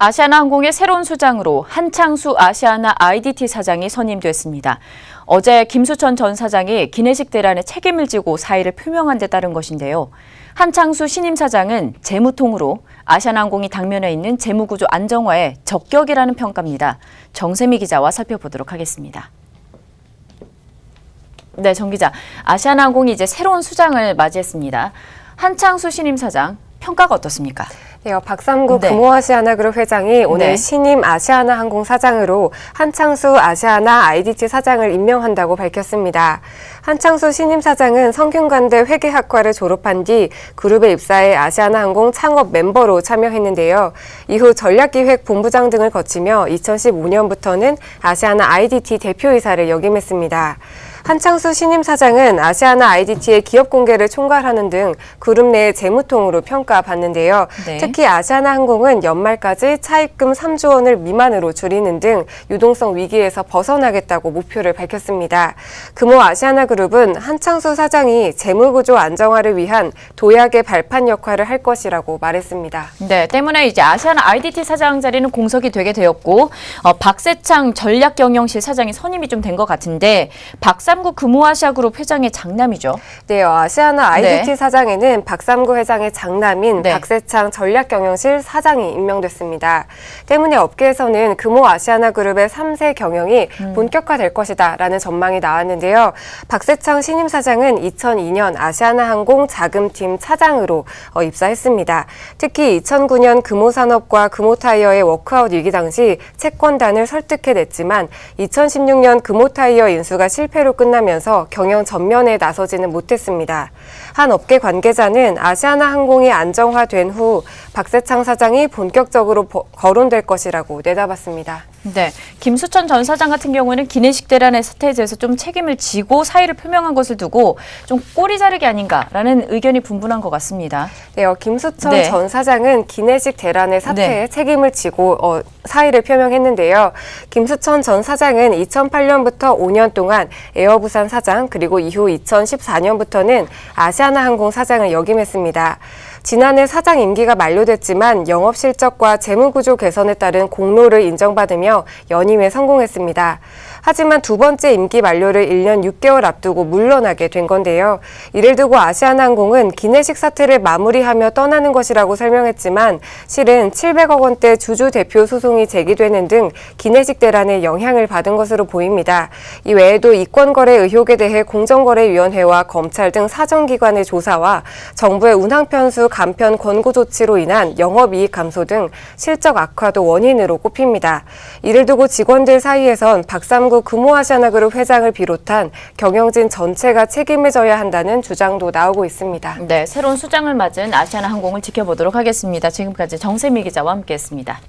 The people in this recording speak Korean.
아시아나항공의 새로운 수장으로 한창수 아시아나 IDT 사장이 선임됐습니다. 어제 김수천 전 사장이 기내식 대란에 책임을 지고 사의를 표명한 데 따른 것인데요. 한창수 신임 사장은 재무통으로 아시아나항공이 당면해 있는 재무구조 안정화에 적격이라는 평가입니다. 정세미 기자와 살펴보도록 하겠습니다. 네, 정 기자. 아시아나항공이 이제 새로운 수장을 맞이했습니다. 한창수 신임 사장, 평가가 어떻습니까? 네, 박삼구 금호아시아나그룹 회장이 오늘 네. 신임 아시아나항공 사장으로 한창수 아시아나 IDT 사장을 임명한다고 밝혔습니다. 한창수 신임 사장은 성균관대 회계학과를 졸업한 뒤 그룹에 입사해 아시아나항공 창업 멤버로 참여했는데요. 이후 전략기획 본부장 등을 거치며 2015년부터는 아시아나 IDT 대표이사를 역임했습니다. 한창수 신임 사장은 아시아나 IDT의 기업 공개를 총괄하는 등 그룹 내 재무통으로 평가받는데요. 네. 특히 아시아나항공은 연말까지 차입금 3조 원을 미만으로 줄이는 등 유동성 위기에서 벗어나겠다고 목표를 밝혔습니다. 금호 아시아나그룹은 한창수 사장이 재무구조 안정화를 위한 도약의 발판 역할을 할 것이라고 말했습니다. 네, 때문에 이제 아시아나 IDT 사장 자리는 공석이 되게 되었고 박세창 전략경영실 사장이 선임이 좀 된 것 같은데 박삼구 금호아시아그룹 회장의 장남이죠. 네, 아시아나 IDT 네. 사장에는 박삼구 회장의 장남인 네. 박세창 전략경영실 사장이 임명됐습니다. 때문에 업계에서는 금호 아시아나그룹의 3세 경영이 본격화될 것이다라는 전망이 나왔는데요. 박세창 신임 사장은 2002년 아시아나항공 자금팀 차장으로 입사했습니다. 특히 2009년 금호산업과 금호타이어의 워크아웃 위기 당시 채권단을 설득해냈지만 2016년 금호타이어 인수가 실패로 끝나면서 경영 전면에 나서지는 못했습니다. 한 업계 관계자는 아시아나항공이 안정화된 후 박세창 사장이 본격적으로 거론될 것이라고 내다봤습니다. 네, 김수천 전 사장 같은 경우는 기내식 대란의 사태에 대해서 좀 책임을 지고 사의를 표명한 것을 두고 좀 꼬리 자르기 아닌가라는 의견이 분분한 것 같습니다. 네, 김수천 전 사장은 기내식 대란의 사태에 책임을 지고 사의를 표명했는데요. 김수천 전 사장은 2008년부터 5년 동안 에어부산 사장 그리고 이후 2014년부터는 아시아나항공 사장을 역임했습니다. 지난해 사장 임기가 만료됐지만 영업 실적과 재무구조 개선에 따른 공로를 인정받으며 연임에 성공했습니다. 하지만 두 번째 임기 만료를 1년 6개월 앞두고 물러나게 된 건데요. 이를 두고 아시아나항공은 기내식 사태를 마무리하며 떠나는 것이라고 설명했지만 실은 700억 원대 주주 대표 소송이 제기되는 등 기내식 대란에 영향을 받은 것으로 보입니다. 이 외에도 이권거래 의혹에 대해 공정거래위원회와 검찰 등 사정기관의 조사와 정부의 운항편수 감편 권고 조치로 인한 영업이익 감소 등 실적 악화도 원인으로 꼽힙니다. 이를 두고 직원들 사이에선 박삼구 금호아시아나그룹 회장을 비롯한 경영진 전체가 책임을 져야 한다는 주장도 나오고 있습니다. 네, 새로운 수장을 맞은 아시아나항공을 지켜보도록 하겠습니다. 지금까지 정세미 기자와 함께했습니다.